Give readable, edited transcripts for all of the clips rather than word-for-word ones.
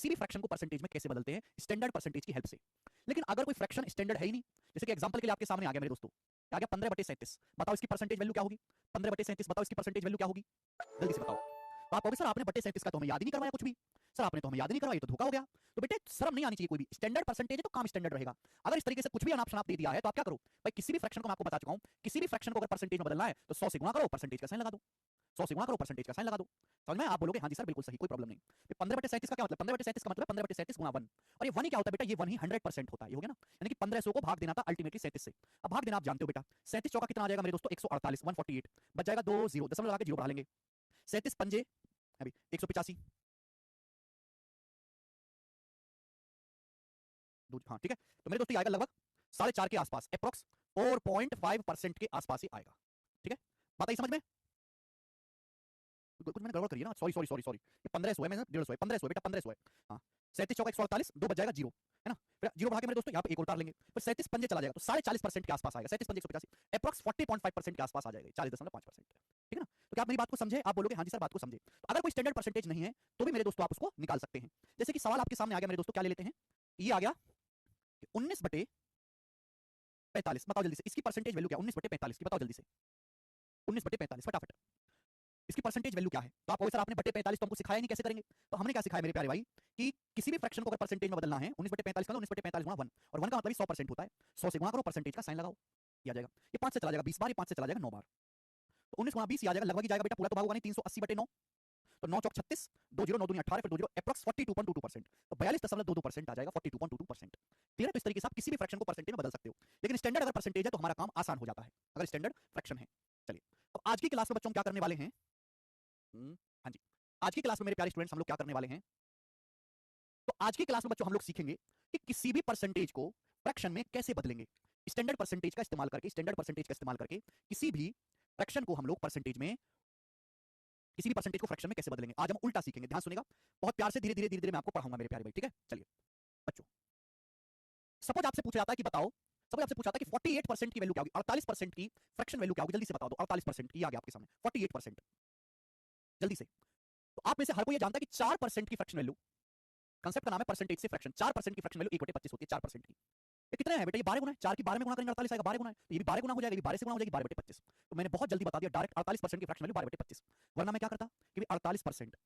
किसी भी फ्रैक्शन को परसेंटेज में कैसे बदलते हैं स्टैंडर्ड परसेंटेज की हेल्प से। लेकिन अगर कोई फ्रैक्शन स्टैंडर्ड है ही नहीं, जैसे कि एग्जांपल के लिए आपके सामने आ गया मेरे दोस्तों, आ गया 15/37, बताओ इसकी परसेंटेज वैल्यू क्या होगी? 15/37 बताओ इसकी परसेंटेज वैल्यू क्या होगी? जल्दी से बताओ। तो आप कहोगे सर आपने 37 का तो हमें याद ही नहीं करवाया कुछ भी, सर आपने तो हमें याद ही नहीं करवाया, तो धोखा हो गया। तो बेटे शर्म नहीं आनी चाहिए, कोई भी स्टैंडर्ड परसेंटेज है तो काम स्टैंडर्ड रहेगा। अगर इस तरीके से कुछ भी अनाप शनाप दे दिया है तो आप क्या करो भाई, किसी भी फ्रैक्शन को मैं आपको बता चुका हूं, किसी भी फ्रैक्शन को अगर परसेंटेज में बदलना है तो 100 से गुणा करो, परसेंटेज का साइन लगा दो। 100 से गुणा करो, परसेंटेज का साइन लगा दो। समझ में? आप बोलोगे हाँ जी सर बिल्कुल सही, कोई प्रॉब्लम नहीं। 15/37 का क्या मतलब? 15/37 का मतलब 15/37 गुणा 1। और ये 1 ही क्या होता है बेटा? ये 1 ही 100% होता है, ये हो गया ना। यानी कि 1500 को भाग देना था अल्टीमेटली 37 से। अब भाग देना आप जानते हो बेटा, 37 चौका कितना आ जाएगा मेरे दोस्तों? 148, 148 बच जाएगा, 2 0 दशमलव लगा के 0 बढ़ा लेंगे। 37 पंजे अभी 185, हाँ ठीक है। तो मेरे दोस्तों आएगा लगभग 4.5 के आसपास, अप्रोक्स 4.5% के आसपास ही आएगा। ठीक है, बात आई समझ में? कुछ मैंने गड़बड़ करी है ना, सॉरी सॉरी सॉरी सॉरी, ये 1500 है, मैंने 150 है, 1500 है बेटा, 1500 है। हाँ 37 चौका 148, 2 बच जाएगा 0, है ना। फिर 0 बढ़ा के मेरे दोस्तों यहाँ पे एक और उतार लेंगे, फिर 37 पंजे चला जाएगा तो 40.5% के आसपास आएगा। 37 पंजे 185, अप्रोक्स 40.5% के आसपास आ जाएगा, 40.5%। ठीक है ना। तो क्या आप मेरी बात को समझे? आप बोलोगे हाँ जी सर बात को समझे। तो अगर कोई स्टैंडर्ड परसेंटेज नहीं है तो भी मेरे दोस्तों आप उसको निकाल सकते हैं। जैसे कि सवाल आपके सामने आ गया मेरे दोस्तों, क्या ले लेते हैं, ये आ गया 19/45, बताओ जल्दी से इसकी परसेंटेज वैल्यू क्या? 19/45 की बताओ जल्दी से, 19/45 फटाफट इसकी परसेंटेज वैल्यू क्या है? तो आप सर आपने बटे 45 तो हमको सिखाया नहीं, कैसे करेंगे? तो हमने क्या सिखाया मेरे प्यारे भाई कि किसी भी फ्रैक्शन को अगर परसेंटेज में बदलना है 19/45 का 19/45 गुणा 1, और 1 का मतलब 100% होता है। 100 से गुणा करो, परसेंटेज का साइन लगाओ, ये आ जाएगा। ये 5 से चला जाएगा 20 बार, ये 5 से चला जाएगा 9 बार, तो 19 गुणा 20 आ जाएगा, लगभग ही जाएगा बेटा, पूरा तो भाग होगा नहीं, 380/9, तो 9 चौक 36, 2 0 9 दूनी 18, फिर 2 0 अप्रॉक्स 42.22%, तो 42.22% आ जाएगा, 42.22%। क्लियर है? तो इस तरीके से आप किसी भी फ्रैक्शन को परसेंटेज में बदल सकते हो। लेकिन स्टैंडर्ड अगर परसेंटेज है तो हमारा काम आसान हो जाता है, अगर स्टैंडर्ड फ्रैक्शन है। चलिए, तो आज की क्लास में बच्चों हम क्या करने वाले हैं? हाँ जी, आज की क्लास में मेरे प्यारे स्टूडेंट्स हम लोग क्या करने वाले हैं? तो आज की क्लास में बच्चों हम लोग सीखेंगे कि किसी भी परसेंटेज को फ्रैक्शन में कैसे बदलेंगे। स्टैंडर्ड परसेंटेज का इस्तेमाल करके, स्टैंडर्ड परसेंटेज का इस्तेमाल करके किसी भी फ्रैक्शन को हम लोग परसेंटेज में, किसी भी परसेंटेज को फ्रैक्शन में कैसे बदलेंगे। आज हम उल्टा सीखेंगे, ध्यान सुनेगा बहुत प्यार से, धीरे धीरे धीरे धीरे मैं आपको पढ़ाऊंगा मेरे प्यारे भाई। ठीक है, चलिए बच्चों, सपोज आपसे पूछा जाता है कि बताओ, सपोज आपसे पूछा जाता है कि 48% की वैल्यू क्या होगी, 48% की फ्रैक्शन वैल्यू क्या होगी, जल्दी से बता दो। 48% की आ गया आपके सामने, 48% जल्दी से। तो आप में से हर कोई ये जानता है कि 4% की फ्रैक्शन वैल्यू, कांसेप्ट का नाम है परसेंटेज से फ्रैक्शन, 4% की फ्रैक्शन वैल्यू 1/25 होती है 4% की। ये कितना है बेटा? ये 12 गुना है, 4 की 12 में गुणा करेंगे 48 आएगा, 12 गुना है, तो ये भी 12 गुना हो जाएगा, ये भी 12 से गुना हो जाएगी, 12/25। तो मैंने बहुत जल्दी बता दिया डायरेक्ट, 48% की फ्रैक्शन वैल्यू 12/25। वरना मैं क्या करता कि 48%,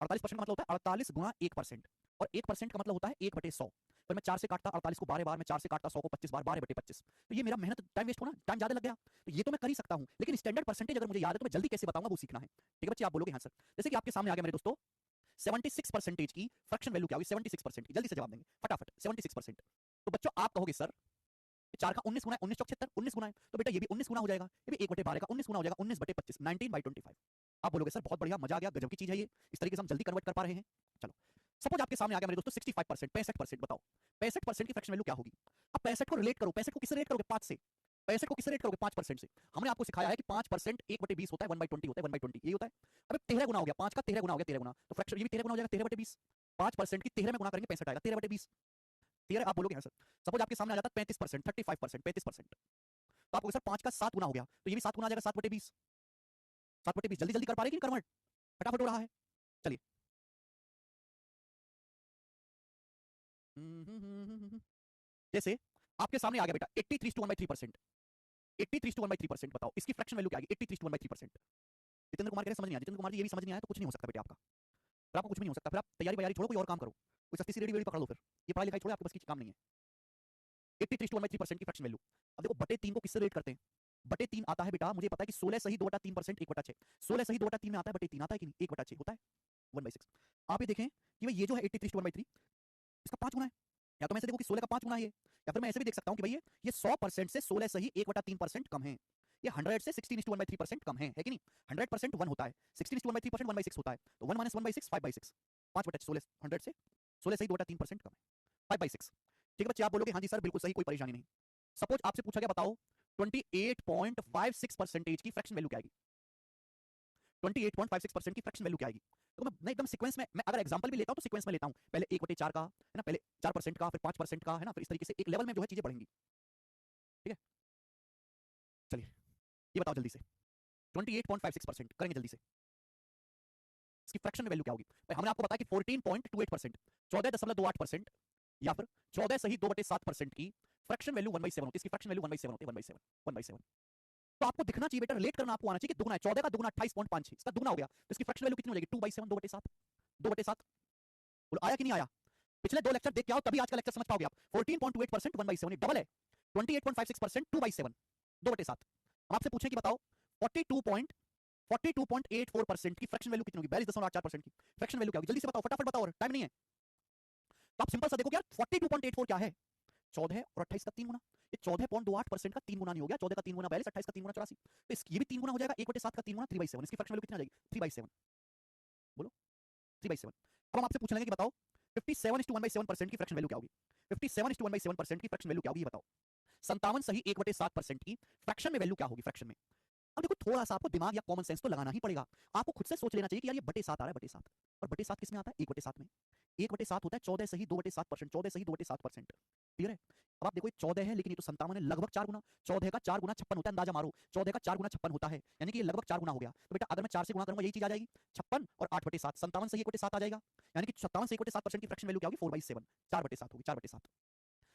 48% का मतलब होता है 48 गुणा 1%, और 1% का मतलब होता है 1/100। फिर मैं 4 से काटता 48 को 12 बार, मैं 4 से काटता 100 को 25 बार, 12/25। तो ये मेरा मेहनत टाइम वेस्ट होना, टाइम ज्यादा लग गया। तो ये तो मैं कर ही सकता हूं, लेकिन स्टैंडर्ड परसेंटेज अगर मुझे याद है तो मैं जल्दी कैसे बताऊंगा वो सीखना है। ठीक है बच्चे, आप बोलोगे हाँ सर। जैसे कि आपके सामने आ गया मेरे दोस्तों 76% की फ्रैक्शन वैल्यू क्या होगी? 76% की, जल्दी से जवाब देंगे फटाफट। 76%, तो बच्चों आप कहोगे सर 4 का 19 गुना है, 19 चौक 76, 19 गुना है, तो बेटा ये भी 19 गुना हो जाएगा, ये भी 1/12 का 19 गुना हो जाएगा, 19/25, 19/25। आप बोलोगे सर बहुत बढ़िया, मजा आ गया, गजब की चीज है ये, इस तरीके से हम जल्दी कन्वर्ट कर पा रहे हैं। चलो, सपोज आपके सामने आ गया मेरे दोस्तों 65%, 65%, बताओ 65% की फ्रैक्शन वैल्यू क्या होगी? अब 65 को रिलेट करो, 65 को किससे रेट करोगे? 5 से। 65 को किससे रेट करोगे? 5% से। हमने आपको सिखाया है कि 5% 1/20 होता है, 1/20 होता है, 1/20 यही होता है। अब 13 गुना हो गया, 5 का 13 गुना हो गया, 13 गुना, तो फ्रैक्शन ये भी 13 गुना हो जाएगा, 13/20। 5% की 13 में गुना करेंगे 65 आएगा, 13/20। क्लियर है? आप बोलोगे हाँ सर। सपोज आपके सामने आ जाता है 35%, 35%, 35%, तो आप बोलोगे सर 5 का 7 गुना हो गया, तो ये भी 7 गुना आ जाएगा, 7/20, 7/20। जल्दी जल्दी कर पा रहे कि नहीं कन्वर्ट? फटाफट हो रहा है, चलिए। जैसे आपके सामने आ गया बेटा 83:1/3%, 83:1/3%, बताओ इसकी फ्रैक्शन वैल्यू क्या आएगी? 83:1/3%। जितेंद्र कुमार कह रहे समझ नहीं आया, जितेंद्र कुमार जी ये भी समझ नहीं आया तो कुछ नहीं हो सकता बेटे आपका, फिर आपको कुछ भी नहीं हो सकता, फिर आप तैयारी वैयारी छोड़ो, कोई और काम करो, कोई सस्ती सी रेडी वेडी पकड़ लो, फिर ये पढ़ाई लिखाई छोड़ो, आपके बस की काम नहीं है। 83:1/3% की फ्रैक्शन वैल्यू, अब देखो बटे 3 को किससे रेट करते हैं? बटे 3 आता है बेटा, मुझे पता है कि 16 सही 2/3%, 1/6, 16 सही 2/3 में आता है, बटे 3 आता है कि नहीं? 1/6 होता है, 1/6। आप ये देखें कि भाई ये जो है 83:1/3, इसका 5 गुना है, या तो मैं ऐसे देखो कि 16 का 5 गुना है ये, या फिर मैं ऐसे भी देख सकता हूं कि भाई ये 100% से 16 सही 1/3% कम है, ये 100 से 16:1/3% कम है कि नहीं? 100% 1 होता है, 16:1/3% 1/6 होता है, तो 1 - 1/6 5/6, 5/16, 100 से 16 सही 2/3% कम है, 5/6। ठीक है बच्चे, आप बोलोगे हाँ जी सर बिल्कुल सही, कोई परेशानी नहीं। सपोज आपसे पूछा गया बताओ 28.56% की फ्रैक्शन वैल्यू क्या आएगी? 28.56% की फ्रैक्शन वैल्यू क्या आएगी? तो मैं एकदम सीक्वेंस में, मैं अगर एग्जांपल भी लेता हूं तो सीक्वेंस में लेता हूं, पहले 1/4 का है ना, पहले 4% का, फिर 5% का, है ना, फिर इस तरीके से एक लेवल में जो है चीजें बढ़ेंगी। ठीक है, चलिए ये बताओ जल्दी से, 28.56% करेंगे जल्दी से, इसकी फ्रैक्शन में वैल्यू क्या होगी? भाई हमने आपको बताया कि 14.28%, 14.28% या फिर 14 सही 2/7% की फ्रैक्शन वैल्यू 1/7 होती है। इसकी फ्रैक्शन वैल्यू 1/7 होती है, 1/7 1/7। तो आपको दिखना चाहिए बेटा, रिलेट करना आपको आना चाहिए कि दुगना है, 14 का दुगना 28.56, इसका दुगना हो गया, तो इसकी फ्रैक्शन वैल्यू कितनी हो जाएगी? 2/7, 2/7, 2/7। बोलो आया कि नहीं आया? पिछले दो लेक्चर देख के आओ, तभी आज का लेक्चर समझ पाओगे आप। 14.28% 1/7 डबल है, 28.56% 2/7, 2/7। हम आपसे पूछें कि बताओ 42.84% की फ्रैक्शन वैल्यू कितनी होगी? 42.84% की फ्रैक्शन वैल्यू क्या होगी? जल्दी से बताओ, फटाफट बताओ, और टाइम नहीं है। तो आप सिंपल सा देखो यार, 42.84 क्या है? 14 और 28 का 3 गुना। ये 14.28% का 3 गुना नहीं हो गया? 14 का 3 गुना 42, 28 का 3 गुना 84, तो इसकी भी 3 गुना हो जाएगा। 1/7 का 3 गुना 3/7, इसकी फ्रैक्शन वैल्यू कितनी आ जाएगी? 3/7। बोलो 3/7। अब हम आपसे पूछ लेंगे कि बताओ 57:1/7% की फ्रैक्शन वैल्यू क्या होगी? 57:1/7% की फ्रैक्शन वैल्यू क्या होगी? ये बताओ। 57 सही 1/7% की फ्रैक्शन में वैल्यू क्या होगी? फ्रैक्शन में अब देखो, थोड़ा सा आपको दिमाग या कॉमन सेंस तो लगाना ही पड़ेगा। आपको खुद से सोच लेना चाहिए कि यार ये बटे 7 आ रहा है, बटे 7, और बटे 7 किस में आता है? 1/7 में। 1/7 होता है 14 सही 2/7%, 14 सही 2/7%। क्लियर है? अब आप देखो ये 14 है, लेकिन ये तो 57 है, लगभग 4 गुना। 14 का 4 गुना 56 होता है, अंदाजा मारो। 14 का 4 गुना 56 होता है, यानी कि ये लगभग 4 गुना हो गया। तो बेटा अगर मैं 4 से गुणा करूंगा, यही चीज आ जाएगी 56 और 8/7, 57 सही 1/7 आ जाएगा, यानी कि 57 से 1/7% की फ्रैक्शन वैल्यू क्या होगी? 4/7, 4/7 होगी, 4/7।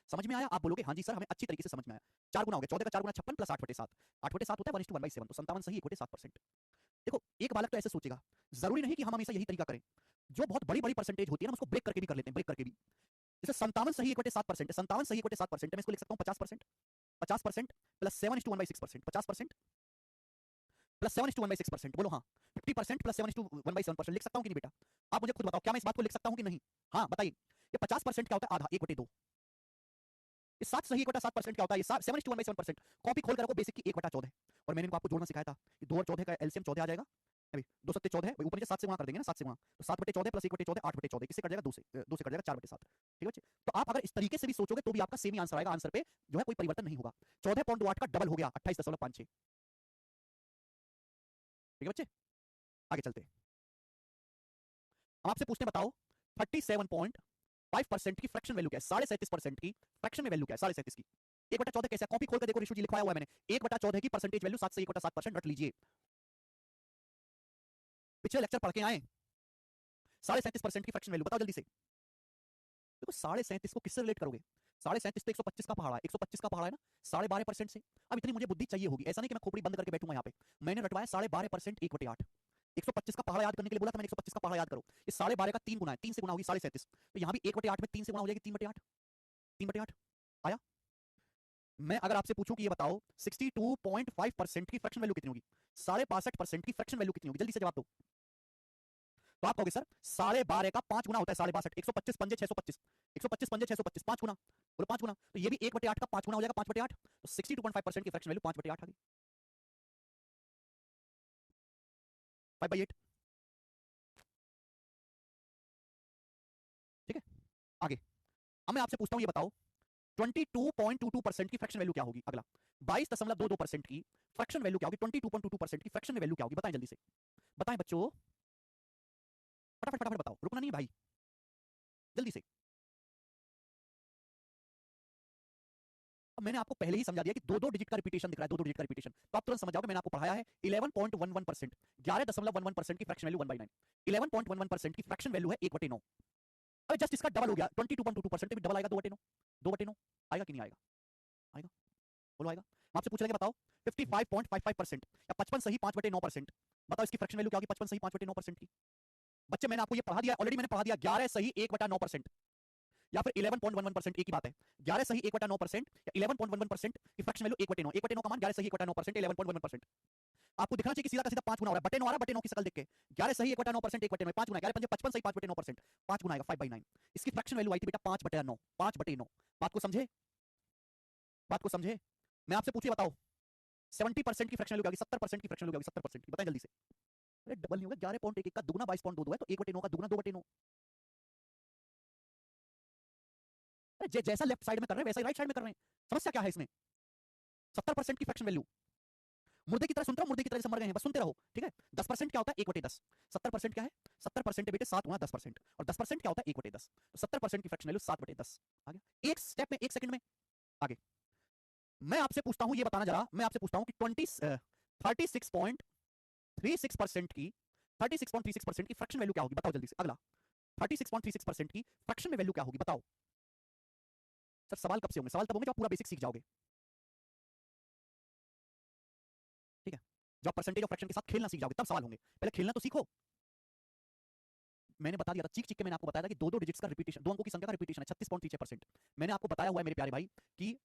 समझ में आया? आप बोलोगे हाँ जी सर, हमें अच्छी तरीके से समझ में आया। 4 गुना हो गया, 14 का 4 गुना 56 प्लस 8/7, 8/7 होता है 1:1/7, तो 57 सही 1/7%। देखो एक बालक तो ऐसे सोचेगा, जरूरी नहीं कि हम हमेशा यही तरीका करें। जो बहुत बड़ी बड़ी परसेंटेज होती है ना, हम उसको ब्रेक करके भी कर लेते हैं, ब्रेक करके भी। जैसे 57 सही 1/7% है, 57 सही 1/7% है, मैं इसको लिख सकता हूँ 50%, 50% प्लस 7:1/6%, 50% प्लस 7:1/6%। बोलो हाँ। 50% प्लस 7:1/7% लिख सकता हूँ कि नहीं बेटा? आप मुझे खुद बताओ, क्या मैं इस बात को लिख सकता हूँ कि नहीं? हाँ बताइए। ये 50% क्या होता है? आधा, 1/2। ये 7 सही 1/7% क्या होता है? ये 7:1/7%। कॉपी खोल कर रखो, बेसिक की 1/14। और मैंने इनको आपको जोड़ना सिखाया था कि 2 और 14 का एलसीएम 14 आ जाएगा। अभी 2 सत्ते 14 है, ऊपर नीचे 7 से गुणा कर देंगे ना, 7 से गुणा, तो 7/14 प्लस 1/14 8/14, किससे कट जाएगा? 2 से, 2 से कट जाएगा 4/7। ठीक है बच्चे? तो आप अगर इस तरीके से भी सोचोगे तो भी आपका सेम ही आंसर आएगा, आंसर पे जो है कोई परिवर्तन नहीं होगा। 14.28 का डबल हो गया 28.56। ठीक है बच्चे? आगे चलते हैं। हम आपसे पूछते हैं बताओ 37.5% की फ्रैक्शन वैल्यू क्या है? 37.5% की फ्रैक्शन में वैल्यू क्या है? 37 की 1/14 कैसे? कॉपी खोल कर देखो, ऋषु जी लिखवाया हुआ है मैंने। 1/14 की परसेंटेज वैल्यू 7 से 1/7% रख लीजिए। पिछले लेक्चर पढ़ के आए। 37.5% की फ्रैक्शन वैल्यू बताओ जल्दी से। देखो 37.5 को किससे रिलेट करोगे? 37.5 तो 125 का पहाड़ा है, 125 का पहाड़ा है ना, 12.5% से। अब इतनी मुझे बुद्धि चाहिए होगी, ऐसा नहीं कि मैं खोपड़ी बंद करके बैठूंगा यहाँ पे। मैंने रटवाया 12.5% 1/8। 125 का पहाड़ा याद करने के लिए बोला था मैंने, 125 का पहाड़ा याद करो। ये 12.5 का 3 गुना है, 3 से गुना होगी 37.5, तो यहाँ भी 1/8 में 3 से गुना हो जाएगी, 3/8, 3/8 आया। मैं अगर आपसे पूछूं कि ये बताओ 62.5% की फ्रैक्शन वैल्यू कितनी होगी? 65.5% की फ्रैक्शन वैल्यू कितनी होगी? जल्दी से जवाब दो। तो आप कहोगे सर 12.5 का 5 गुना होता है 62.5, 125 पंजे 625, 125 पंजे 625, 5 गुना, बोलो 5 गुना, तो ये भी 1/8 का 5 गुना हो जाएगा, 5/8, तो 62.5% की फ्रैक्शन वैल्यू 5/8 आ गई, 5/8। ठीक है? आगे अब मैं आपसे पूछता हूं, ये बताओ 22.22% की फ्रैक्शन वैल्यू क्या होगी? अगला 22.22% की फ्रैक्शन वैल्यू क्या होगी? 22.22% की फ्रैक्शन वैल्यू क्या होगी? बताएं जल्दी से, बताएं बच्चों, फटाफट फटाफट बताओ, रुकना नहीं भाई, जल्दी से। अब मैंने आपको पहले ही समझा दिया कि दो दो डिजिट का रिपीटेशन दिख रहा है, दो दो डिजिट का रिपीटेशन, तो आप तुरंत समझ जाओगे मैंने आपको पढ़ाया है 11.11%, 11.11% की फ्रैक्शन वैल्यू 1/9, 11.11% की फ्रैक्शन वैल्यू है 1/9। अरे जस्ट इसका डबल हो गया, 22.22% भी डबल आएगा, 2/9, 2/9 आएगा कि नहीं आएगा? आएगा, बोलो आएगा। मैं आपसे पूछ रहे बताओ 55.55% या 55 सही 5/9%, बताओ इसकी फ्रैक्शन वैल्यू क्या होगी 55 सही 5/9% की? बच्चे मैंने आपको ये पढ़ा दिया ऑलरेडी, मैंने पढ़ा दिया 11 सही 1/9% या फिर 11.11%, एक ही बात है। 11 सही 1/9% या 11.11% की फ्रैक्शन वैल्यू 1/9, 1/9 का मान 11 सही 1/9%, 11.11%। आपको दिखना चाहिए कि सीधा का सीधा 5 गुना हो रहा है, बटे 9 आ रहा है, बटे 9 की शक्ल देख के 11 सही 1/9%, 1/9 5 गुना, 11 पंजे 55 सही 5/9%, 5 गुना आएगा 5/9। इसकी फ्रैक्शन वैल्यू आई थी बेटा 5/9, 5/9। बात को समझे? बात को समझे? मैं आपसे पूछिए बताओ 70% की फ्रैक्शन वैल्यू क्या होगी? 70% की फ्रैक्शन वैल्यू क्या होगी? 70% की बताएं जल्दी से। अरे डबल नहीं होगा, 11.11 का दुगना 22.22 है, तो 1/9 का दुगना 2/9। अरे जैसा लेफ्ट साइड में कर रहे हैं वैसा ही राइट साइड में कर रहे हैं, समस्या क्या है इसमें? 70% की फ्रैक्शन वैल्यू, मुर्दे की तरह सुनते रहो, मुर्दे की तरह से मर गए हैं, बस सुनते रहो, ठीक है? 10% क्या होता है? 1/10। 70% क्या है? 70% बेटे 7 गुना 10%, और 10% क्या होता है? 1/10। तो 70% की फ्रैक्शन वैल्यू 7/10 आ गया, एक स्टेप में, एक सेकंड में। आगे मैं आपसे पूछता हूं, ये बताना जरा, मैं आपसे पूछता हूं कि 36.36% की 36.36% की फ्रैक्शन वैल्यू क्या होगी बताओ जल्दी से। अगला 36.36% की फ्रैक्शन में वैल्यू क्या होगी बताओ। सर सवाल कब से होंगे? सवाल तब होंगे जब आप पूरा बेसिक सीख जाओगे, ठीक है? जब परसेंटेज ऑफ फ्रैक्शन के साथ खेलना सीख जाओगे तब सवाल होंगे, पहले खेलना तो सीखो। मैंने बता दिया था, चीख चीख के मैंने आपको बताया था कि दो डिजिट्स का रिपीटेशन, दो अंकों की संख्या का रिपीटेशन है 36.36%। मैंने आपको बताया हुआ है मेरे प्यारे भाई कि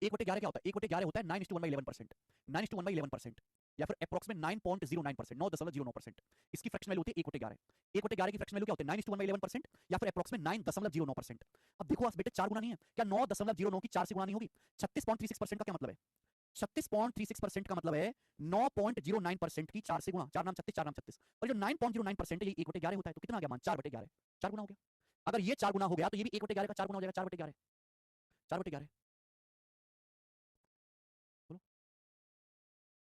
1/11 क्या होता है? 1/11 होता है 9:1/11%, 9:1/11%, या फिर अप्रॉक्सिमेट 9.09%, 9.09%। इसकी फ्रैक्शन वैल्यू होती है 1/11। 1/11 की फ्रैक्शन वैल्यू क्या होती है? 9:1/11% या फिर अप्रॉक्सिमेट 9.09%। अब देखो बेटे 4 गुना नहीं है क्या? 9.09 की 4 से गुना नहीं होगी? 36.36% का क्या मतलब है? 36.36% का मतलब है 9.09% की 4 से गुणा, 4 नाम 36, 4 नाम 36, और जो 9.09% है ये 1/11 होता है, तो कितना आ गया मान? 4/11, 4 गुना हो गया। अगर ये 4 गुना हो गया तो ये भी 1/11 का 4 गुना हो जाएगा, 4/11, 4/11। बोलो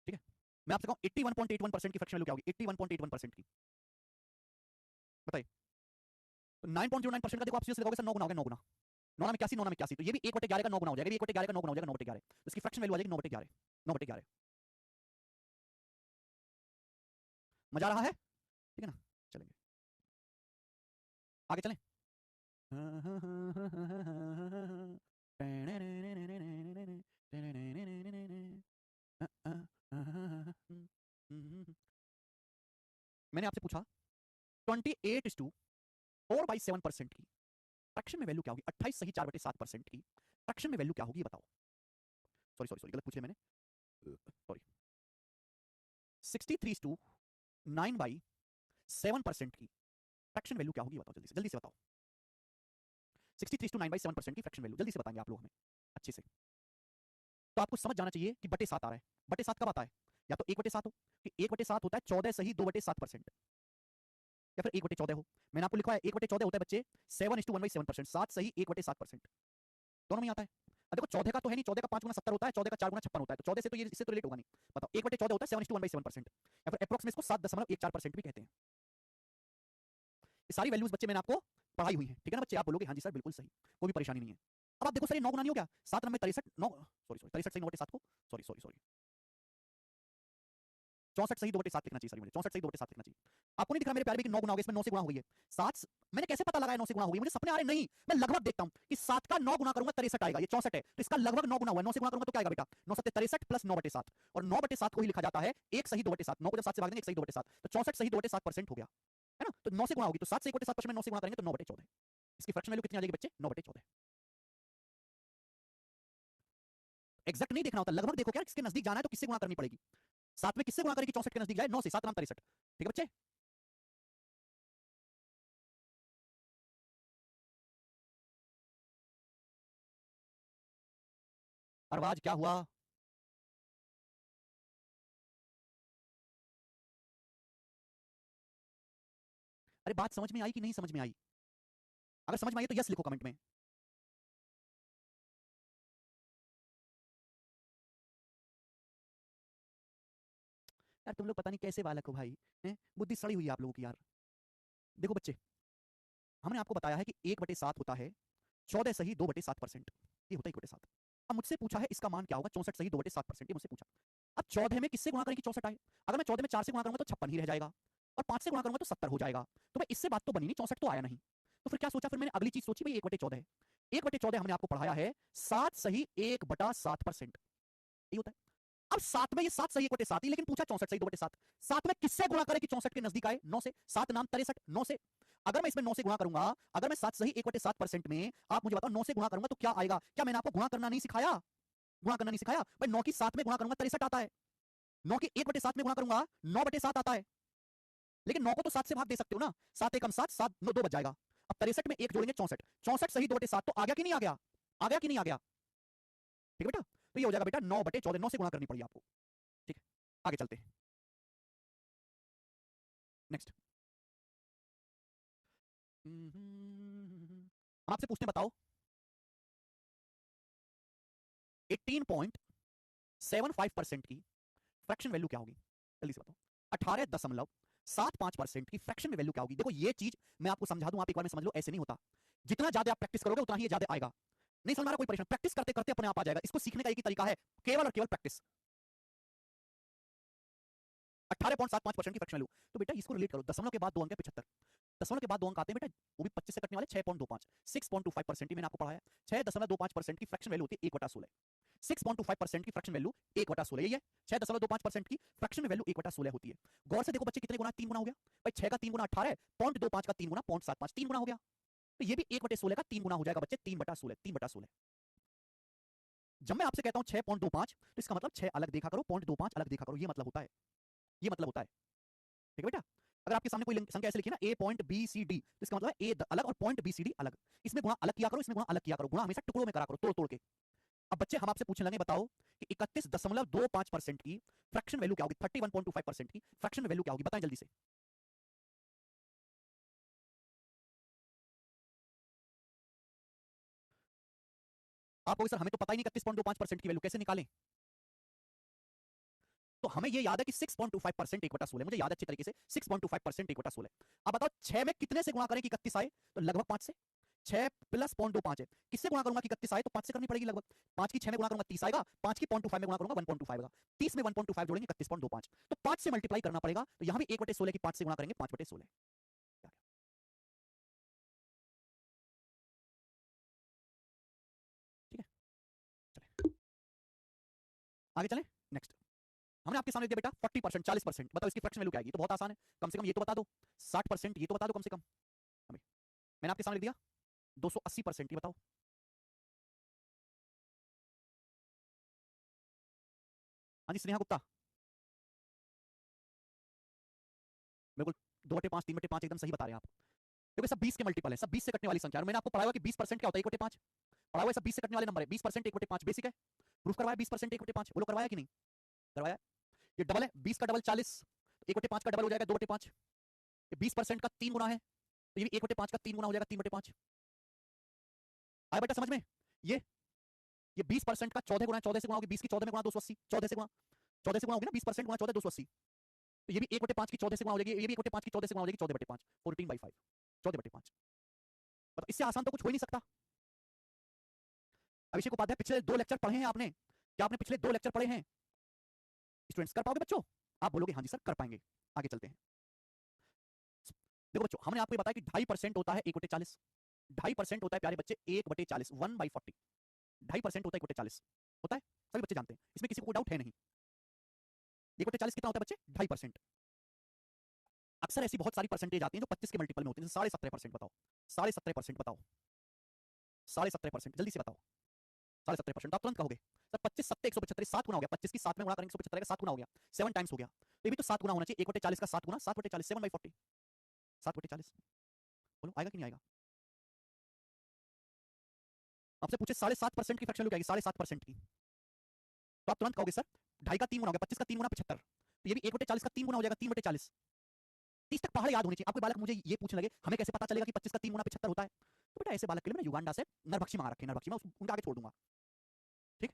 ठीक है। मैं आपसे कहूं 81.81% की फ्रैक्शन वैल्यू क्या होगी? 81.81% की बताइए। तो 9.09% का देखो आप सीधे लगाओगे सर 9 गुना हो गया, 9 गुना, 9 नाम 81, 9 नाम 81, तो ये भी 1/11 का 9 गुना हो जाएगा, ये भी 1/11 का 9 गुना हो जाएगा, 9/11। तो इसकी फ्रैक्शन वैल्यू आ जाएगी 9/11, 9/11। मजा आ रहा है? ठीक है ना? चलेंगे आगे चलें। मैंने आपसे पूछा 28:4/7% की फ्रैक्शन में वैल्यू क्या होगी? 28 सही 4/7% की फ्रैक्शन में वैल्यू क्या होगी बताओ। सॉरी सॉरी सॉरी, गलत पूछ लिया मैंने, सॉरी। 63:9/7% की फ्रैक्शन वैल्यू क्या होगी बताओ जल्दी से, जल्दी से बताओ। 63:9/7% की फ्रैक्शन वैल्यू जल्दी से बताएंगे आप लोग हमें अच्छे से। तो आपको समझ जाना चाहिए कि बटे 7 आ रहा है। बटे 7 कब आता है? या तो 1/7 हो, कि 1/7 होता है 14 सही 2/7%, या फिर 1/14 हो। मैंने आपको लिखा है 1/14 होता है बच्चे 7:1/7%, 7 सही 1/7%, दोनों में आता है। अब देखो 14 का तो है नहीं, 14 का 5 गुना 70 होता है, 14 का 4 गुना 56 होता है, तो 14 से तो ये इससे तो रिलेट होगा नहीं। बताओ 1/14 होता है 7:1/7%, या फिर अप्रॉक्स में इसको 7.14% भी कहते हैं। ये सारी वैल्यूज बच्चे मैंने आपको पढ़ाई हुई है, ठीक है ना बच्चे? आप बोलोगे हाँ जी सर बिल्कुल सही, कोई भी परेशानी नहीं है। अब आप देखो सर ये 9 गुना नहीं हो गया? 7 नंबर 63, 9 सॉरी सॉरी 63 सही 9/7 को, सॉरी सॉरी सॉरी 64 सही 2/7 लिखना चाहिए, सॉरी मुझे 64 सही 2/7 लिखना चाहिए। आपको नहीं दिख रहा मेरे प्यारे भाई कि 9 गुना हो गया, इसमें 9 से गुणा हो गई है। 7 मैंने कैसे पता लगाया 9 से गुणा हो गई? मुझे सपने आ रहे नहीं, मैं लगभग देखता हूं कि 7 का 9 गुना करूंगा 63 आएगा, ये 64 है, तो इसका लगभग 9 गुना हुआ है। 9 से गुणा करूंगा तो क्या आएगा बेटा? 9 7 63 प्लस 9/7, और 9/7 को ही लिखा जाता है 1 सही 2/7, 9 को जब 7 से भाग देंगे 1 सही 2/7, तो 64 सही 2/7% हो गया, है ना? तो 9 से गुणा होगी, तो 7 से 1/7% में 9 से गुणा करेंगे तो 9/14। इसकी फ्रैक्शन वैल्यू कितनी आ जाएगी बच्चे? 9/14। एग्जैक्ट नहीं देखना होता, लगभग देखो क्या किसके नजदीक जाना है तो किससे गुणा करनी पड़ेगी। 7 में किससे गुणा करेगी? 64 के नजदीक जाए, 9 से, 7 नाम 63, ठीक है बच्चे? अरबाज क्या हुआ? अरे बात समझ में आई कि नहीं समझ में आई? अगर समझ में आई तो यस लिखो कमेंट में। यार तुम लोग पता नहीं कैसे बालक हो भाई, हैं? बुद्धि सड़ी हुई है आप लोगों की यार। देखो बच्चे, हमने आपको बताया है कि 1/7 होता है 14 सही 2/7%, ये होता है 1/7। अब मुझसे पूछा है इसका मान क्या होगा? 64 सही 2/7%, ये मुझसे पूछा। अब 14 में किससे गुणा करें कि 64 आए? अगर मैं 14 में 4 से गुणा करूंगा तो 56 ही रह जाएगा, और 5 से गुणा करूंगा तो 70 हो जाएगा। तो मैं इससे बात तो बनी नहीं, 64 तो आया नहीं। तो फिर क्या सोचा? फिर मैंने अगली चीज सोची भाई 1/14 है। 1/14 हमने आपको पढ़ाया है 7 सही 1/7%, ये होता है। अब 7 में ये 7 सही 1/7 ही, लेकिन पूछा 64 सही 2/7। 7 में किससे गुणा करें कि 64 के नजदीक आए? 9 से, 7 नाम 63, 9 से। अगर मैं इसमें 9 से गुणा करूंगा, अगर मैं 7 सही 1/7% में, आप मुझे बताओ 9 से गुणा करूंगा तो क्या आएगा? क्या मैंने आपको गुणा करना नहीं सिखाया? गुणा करना नहीं सिखाया भाई? 9 की 7 में गुणा करूंगा 63 आता है, 9 की 1/7 में गुणा करूंगा 9/7 आता है। लेकिन 9 को तो 7 से भाग दे सकते हो ना, 7 एकम 7, 7 2 बच जाएगा। अब 63 में 1 जोड़ेंगे 64, 64 सही 2/7, तो आ गया कि नहीं आ गया? आ गया कि नहीं आ गया? ठीक है बेटा, तो ये हो जाएगा बेटा 9/14, 9 से गुणा करनी पड़ी आपको, ठीक है? आगे चलते हैं नेक्स्ट। हम आपसे पूछते हैं बताओ 18.75% की फ्रैक्शन वैल्यू क्या होगी? जल्दी से बताओ। 18.75% की फ्रैक्शन में वैल्यू क्या होगी? देखो ये चीज मैं आपको समझा दूं, आप एक बार में समझ लो, ऐसे नहीं होता। जितना ज्यादा आप प्रैक्टिस करोगे उतना ही ज्यादा आएगा। नहीं समझ में आ रहा? कोई परेशान, प्रैक्टिस करते करते अपने आप आ जाएगा। इसको सीखने का एक ही तरीका है, केवल और केवल प्रैक्टिस। 18.75% की फ्रैक्शन वैल्यू। तो बेटा इसको रिलेट करो, दशमलव के बाद 2 अंक है 75, दशमलव के बाद 2 अंक आते हैं बेटा, वो भी 25 से कटने वाले 6.25, 6.25% ही मैंने आपको पढ़ाया। 6.25% की फ्रैक्शन वैल्यू होती है 1/16। 6.25% की फ्रैक्शन वैल्यू 1/16 यही है। 6.25% की फ्रैक्शन वैल्यू 1/16 होती है। गौर से देखो बच्चे कितने गुना, 3 गुना हो गया भाई। 6 का 3 गुना 18 है, 0.25 का 3 गुना 0.75, 3 गुना हो गया। तो ये भी 1/16 का 3 गुना हो जाएगा बच्चे, 3/16, 3/16। जब मैं आपसे कहता हूं 6.25 तो इसका मतलब 6 अलग देखा करो, 0.25 अलग देखा करो, ये मतलब होता है, ये मतलब होता है। ठीक है बेटा। अगर आपके सामने कोई संख्या ऐसे लिखी ना a point B C D, तो इसका मतलब है a अलग और पॉइंट बी सी डी अलग। इसमें गुणा अलग किया करो, इसमें गुणा अलग किया करो, गुणा हमेशा टुकड़ों में करा करो, तोड़ तोड़ के। अब बच्चे हम आपसे पूछने लगे, बताओ कि 31.25% की फ्रैक्शन वैल्यू क्या होगी, 31.25% की फ्रैक्शन वैल्यू क्या होगी, बताएं जल्दी से। आप कहोगे सर हमें तो पता ही नहीं 31.25% की वैल्यू कैसे निकालें। तो हमें ये याद है कि 6.25% 1/16, मुझे याद है अच्छी तरीके से 6.25% 1/16। अब बताओ 6 में कितने से गुणा करें कि 31 आए, तो लगभग 5 से। 6 प्लस 0.25 है, किससे गुणा करूंगा कि 31 आए, तो 5 से करनी पड़ेगी लगभग। 5 की 6 में गुणा करूंगा 30 आएगा, 5 की 0.25 में गुणा करूंगा 1.25 आएगा। 30 में 1.25 जोड़ेंगे 31.25, तो 5 से मल्टीप्लाई करना पड़ेगा, तो यहां भी 1/16 की 5 से गुणा करेंगे 5/16। ठीक है, चले आगे चले। नेक्स्ट हमने आपके सामने दिया बेटा 40%, 40%, बताओ इसकी फ्रैक्शन वैल्यू क्या आएगी। तो बहुत आसान है, कम से कम ये तो बता दो। 60% ये तो बता दो कम से कम। अभी मैंने आपके सामने दिया 280%, ये बताओ। हाँ जी स्नेहा गुप्ता, बिल्कुल 2/5, 3/5 एकदम सही बता रहे हैं आप, क्योंकि सब 20 के मल्टीपल है, सब 20 से कटने वाली संख्या है। मैंने आपको पढ़ाया कि 20% क्या होता है 1/5, पढ़ा हुआ है, सब 20 से कटने वाले नंबर है। 20% 1/5 बेसिक है, प्रूफ करवाया 20% 1/5, बोलो करवाया कि नहीं करवाया। ये डबल है, 20 का डबल 40, 1/5 का डबल हो जाएगा 2/5। ये 20% का 3 गुना है, तो ये भी 1/5 का 3 गुना हो जाएगा 3/5। आया बेटा समझ में। ये ये 20% का 14 गुना, 14 से गुना होगी 20 की 14 में गुना 280, 14 से गुना, 14 से गुना होगी ना 20% गुना 14 280। तो ये भी 1/5 की 14 से गुणा हो जाएगी, ये भी 1/5 की 14 से गुणा हो जाएगी 14/5, 14/5, 14/5। मतलब इससे आसान तो कुछ हो ही नहीं सकता। अभिषेक उपाध्याय पिछले 2 लेक्चर पढ़े हैं आपने, क्या आपने पिछले 2 लेक्चर पढ़े हैं स्टूडेंट्स, कर पाओगे बच्चों। आप बोलोगे हाँ जी सर कर पाएंगे। आगे चलते हैं। देखो बच्चों हमने आपको बताया कि 2.5% होता है 1/40, 2.5% होता है प्यारे बच्चे 1/40, 1/40, 2.5% होता है 1/40 होता है, सभी बच्चे जानते हैं, इसमें किसी को डाउट है नहीं। 1/40 कितना होता है बच्चे, 2.5%। अक्सर ऐसी बहुत सारी परसेंटेज आती हैं जो 25 के मल्टीपल में होती है, 17.5% बताओ, 17.5% बताओ, 17.5% जल्दी से बताओ। 17.5% आप तुरंत कहोगे सर 25 सत्ते 175, 7 गुना हो गया, 25 की 7 में गुणा करेंगे 175 का 7 गुना हो गया, 7 टाइम्स हो गया, तो ये भी तो 7 गुना होना चाहिए, 1/40 का 7 गुना 7/40, 7/40, 7/40। बोलो आएगा कि नहीं आएगा। आपसे पूछे 7.5% की फ्रैक्शन वैल्यू क्या आएगी, 7.5% की, तो आप तुरंत कहोगे सर 2.5 का 3 गुना हो गया, 25 का 3 गुना 75, तो ये भी 1/40 का 3 गुना हो जाएगा 3/40। 30 तक पहाड़ याद होनी चाहिए। आपको बालक मुझे ये पूछने लगे हमें कैसे पता चलेगा कि 25 का 3 गुना 75 होता है, तो बेटा ऐसे बालक के लिए मैंने युगांडा से नरभक्षी मंगा रखे, नरभक्षी मैं उनका आगे छोड़ दूंगा। ठीक,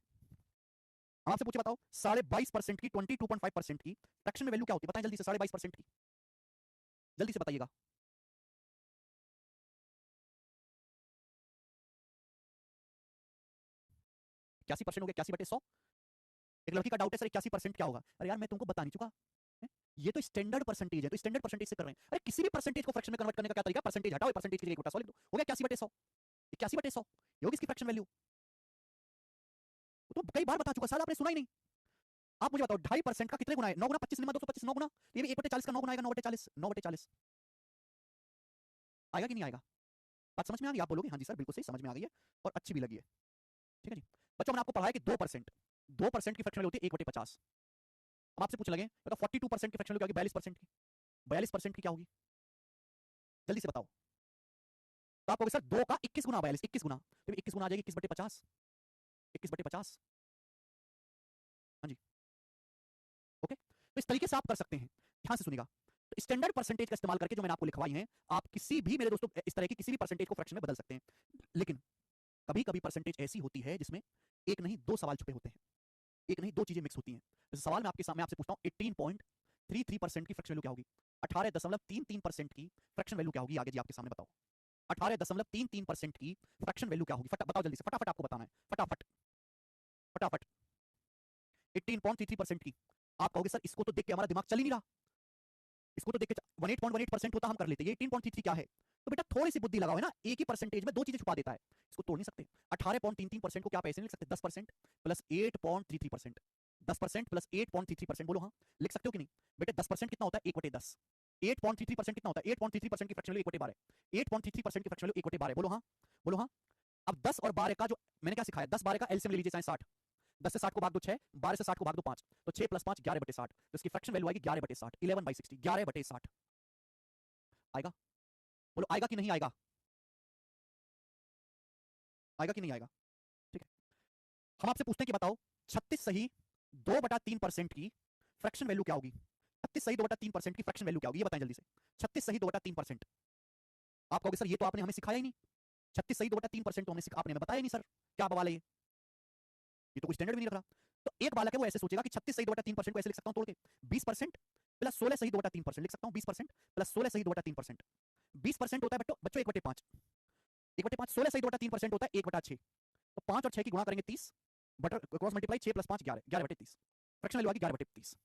हम आपसे पूछे बताओ 22.5% की 22.5% की फ्रैक्शन में वैल्यू क्या होती है, बताएं जल्दी से 22.5% की, जल्दी से बताइएगा। 81% हो गया, 81/100। एक लड़की का डाउट है सर 81% क्या होगा, अरे यार मैं तुमको बता नहीं चुका है? ये तो स्टैंडर्ड परसेंटेज है, तो स्टैंडर्ड परसेंटेज से कर रहे हैं। अरे किसी भी परसेंटेज को फ्रैक्शन में कन्वर्ट करने का क्या तरीका, परसेंटेज हटाओ परसेंटेज की जगह 1/100 लिख दो, हो गया 81/100, 81/100 ये होगी इसकी फ्रैक्शन वैल्यू। तो कई बार बता चुका, साल आपने सुना ही नहीं। आप मुझे बताओ 2.5% का कितने गुना है, 9 गुना 25 225, 9 गुना, ये भी 1/40 का 9 गुना आएगा, 9/40, 9/40 आएगा कि नहीं आएगा। बात समझ में आ गई, आप बोलोगे हाँ जी सर बिल्कुल सही, समझ में आ गई है और अच्छी भी लगी है। ठीक है जी बच्चों, मैंने आपको पढ़ाया कि 2% की फ्रैक्शन वैल्यू होती है 1/50। हम आपसे पूछ लगे तो 42% की फ्रैक्शन वैल्यू क्या होगी, 42% की, 42% की क्या होगी, जल्दी से बताओ। तो आप कहोगे सर 2 का 21 गुना 42, 21 गुना, तो 21 गुना आ जाएगी 21/50, 21/50। हाँ जी ओके, तो इस तरीके से आप कर सकते हैं, ध्यान से सुनिएगा। तो स्टैंडर्ड परसेंटेज का इस्तेमाल करके जो मैंने आपको लिखवाई है, आप किसी भी मेरे दोस्तों इस तरह की किसी भी परसेंटेज को फ्रैक्शन में बदल सकते हैं। लेकिन कभी कभी परसेंटेज ऐसी होती है जिसमें एक नहीं दो सवाल छुपे होते हैं, एक नहीं दो चीजें मिक्स होती हैं। जैसे सवाल में आपके सामने आपसे पूछता हूं 18.33% की फ्रैक्शन वैल्यू क्या होगी, 18.33% की फ्रैक्शन वैल्यू क्या होगी, आगे जी आपके सामने बताओ। 18.33% की फ्रैक्शन वैल्यू क्या होगी, बताओ जल्दी से, फटाफट आपको बताना है, फटाफट फटाफट। 18.33% की आप कहोगे सर इसको तो देख के हमारा दिमाग चल ही नहीं रहा, इसको तो देख के 18.18% होता हम कर लेते, ये 18.33 क्या है? तो बेटा थोड़ी सी बुद्धि लगाओ, है ना, एक ही परसेंटेज में दो चीजें छुपा देता है, इसको तोड़ नहीं सकते। 18.33% को क्या आप ऐसे नहीं लिख सकते? 10% प्लस 8.33%, 10% प्लस 8.33%, बोलो हाँ, लिख सकते हो कि नहीं? बेटे 10% कितना होता है? 1/10। 8.33% कितना होता है? 8.33% की फ्रैक्शन वैल्यू 1/12 है। 8.33% की फ्रैक्शन वैल्यू 1/12 है, बोलो हाँ, बोलो हाँ। अब 10 और 12 का जो मैंने क्या सिखाया, 10 12 का एलसीएम ले लीजिए, चाहे 60, 10 से 60 को भाग दो 6, 12 से 60 को भाग दो 5, तो 6 प्लस 5 11/60, तो इसकी फ्रैक्शन वैल्यू आएगी 11/60, 11/60, 11/60 आएगा। बोलो आएगा कि नहीं आएगा? आएगा कि नहीं आएगा? ठीक है, हम आपसे पूछते हैं कि बताओ 36 सही 2/3% की फ्रैक्शन वैल्यू क्या होगी? 36 सही 2/3% की फ्रैक्शन वैल्यू क्या होगी, ये बताएं जल्दी से। 36 सही 2/3%, आप कहोगे सर ये तो आपने हमें सिखाया ही नहीं, 36 सही 2/3% तो हमने आपने हमें बताया ही नहीं सर, क्या बवाल है ये तो कोई स्टैंडर्ड भी नहीं रख रहा। तो एक बालक है वो ऐसे सोचेगा कि 36 सही 2/3% को ऐसे लिख सकता हूं तोड़ के, 20% प्लस 16 सही 2/3% लिख सकता हूं, 20% प्लस 16 सही 2/3%, 20% होता है बच्चों 1/5, 1/5, 16 सही 2/3% होता है 1/6, तो 5 और 6 की गुणा करेंगे 30 बटर cross multiply 6 plus 5 11, 11/30, fraction value आ गई 11/30।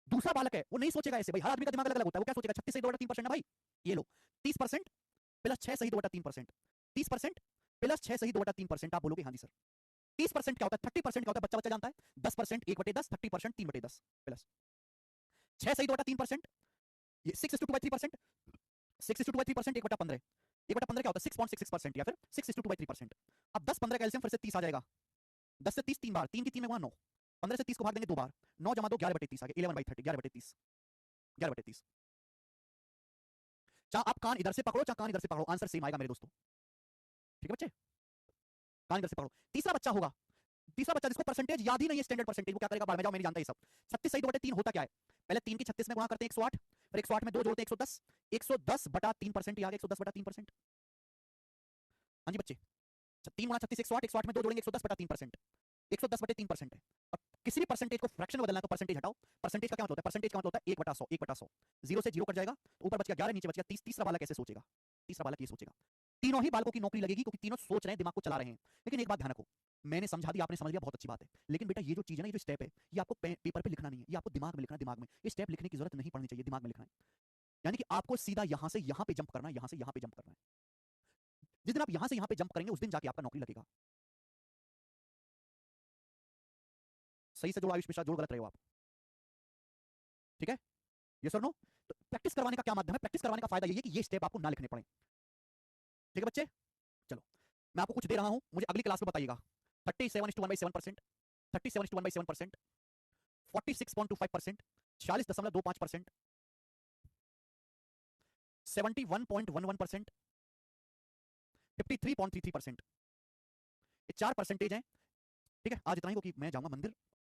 दूसरा बालक है वो नहीं सोचेगा ऐसे, भाई हर आदमी का दिमाग अलग अलग होता है, वो क्या सोचेगा 36 सही 2/3% है भाई, ये लो 30% प्लस 6 सही 2/3%, 30% प्लस 6 सही 2/3%, आप बोलोगे हाँ जी सर। 30% क्या होता है? 30% क्या होता है? बच्चा बच्चा जानता है, 10% 1/10, 30% 3/10 प्लस 6 सही 2/3%, ये 6:2/3%, 6:2/3% 1/15, 1/15 क्या होता है? 6.66% या फिर 6:2/3%। अब 10 15 का एलसीएम फिर से 30 आ जाएगा, 10 से 30 3 बार, 3 की 3 में गुणा 9, 15 से 30 को भाग देंगे 2 बार, 9 जमा 2 11/30 आ गया, 11/30, 11/30, 11/30। चाहे आप कान इधर से पकड़ो चाहे कान इधर से पकड़ो, आंसर सेम आएगा मेरे दोस्तों, ठीक है बच्चे, कान इधर से पकड़ो। तीसरा बच्चा होगा, तीसरा बच्चा जिसको परसेंटेज याद ही नहीं है, स्टैंडर्ड परसेंटेज, वो क्या करेगा? बाद में जाओ, मैं नहीं जानता ये सब। 36 सही 2/3 होता क्या है? पहले 3 की 36 में गुणा करते हैं 108, फिर 108 में 2 जोड़ते हैं 110, 110/3% आ गया, 110/3%। हाँ जी बच्चे, 3 गुणा 36 108, 108 में 2 जोड़ेंगे 110/3%, 110/3% है। और किसी भी परसेंटेज को फ्रैक्शन बदलना है तो परसेंटेज हटाओ, परसेंटेज का क्या मतलब होता है? परसेंटेज का मतलब होता है 1/100, 1/100, 0 से 0 कट जाएगा, तो ऊपर बच गया 11, नीचे बच गया 30। तीसरा बालक कैसे सोचेगा? तीसरा बालक ये सोचेगा, तीनों ही बालकों की नौकरी लगेगी क्योंकि तीनों सोच रहे हैं, दिमाग को चला रहे हैं। लेकिन एक बात ध्यान रखो, मैंने समझा दिया, आपने समझ लिया, बहुत अच्छी बात है, लेकिन बेटा ये जो चीज है ना, ये जो स्टेप है, ये आपको पेपर पे लिखना नहीं है, ये आपको दिमाग में लिखना है, दिमाग में। ये स्टेप लिखने की जरूरत नहीं पड़नी चाहिए, दिमाग में लिखना है। यानी कि आपको सीधा यहां से यहां पे जंप करना है, यहां से यहां पे जंप करना है। जिस दिन आप यहां से यहां पे जंप करेंगे उस दिन जाके आपका नौकरी लगेगा। सही से जोड़ो आयुष मिश्रा, जोड़ गलत रहे हो आप, ठीक है? ये सर नो। तो प्रैक्टिस करवाने का क्या माध्यम है? प्रैक्टिस करवाने का फायदा ये है कि ये स्टेप आपको ना लिखने पड़े, ठीक है बच्चे? चलो मैं आपको कुछ दे रहा हूं, मुझे अगली क्लास में बताइएगा। 37:1/7%, 37:1/7%, 46.25%, 46.25%, 71.11%, 53.33%, ये 4 परसेंटेज हैं, ठीक है? आज इतना ही, क्योंकि मैं जाऊंगा मंदिर,